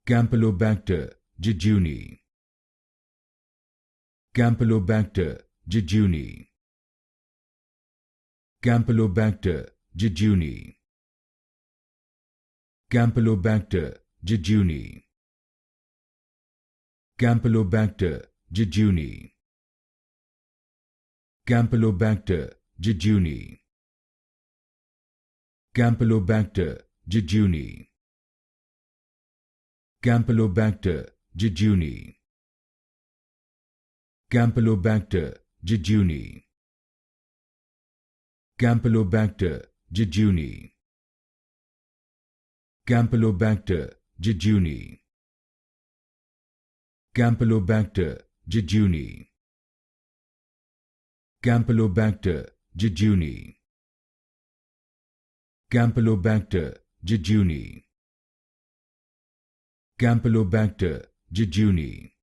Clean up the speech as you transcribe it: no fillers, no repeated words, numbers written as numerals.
Campylobacter jejuni. Campylobacter jejuni. Campylobacter jejuni. Campylobacter jejuni. Campylobacter jejuni. Campylobacter jejuni. Campylobacter jejuni. Campylobacter jejuni. Campylobacter jejuni. Campylobacter jejuni. Campylobacter jejuni. Campylobacter jejuni. Campylobacter jejuni. Campylobacter jejuni. Campylobacter jejuni.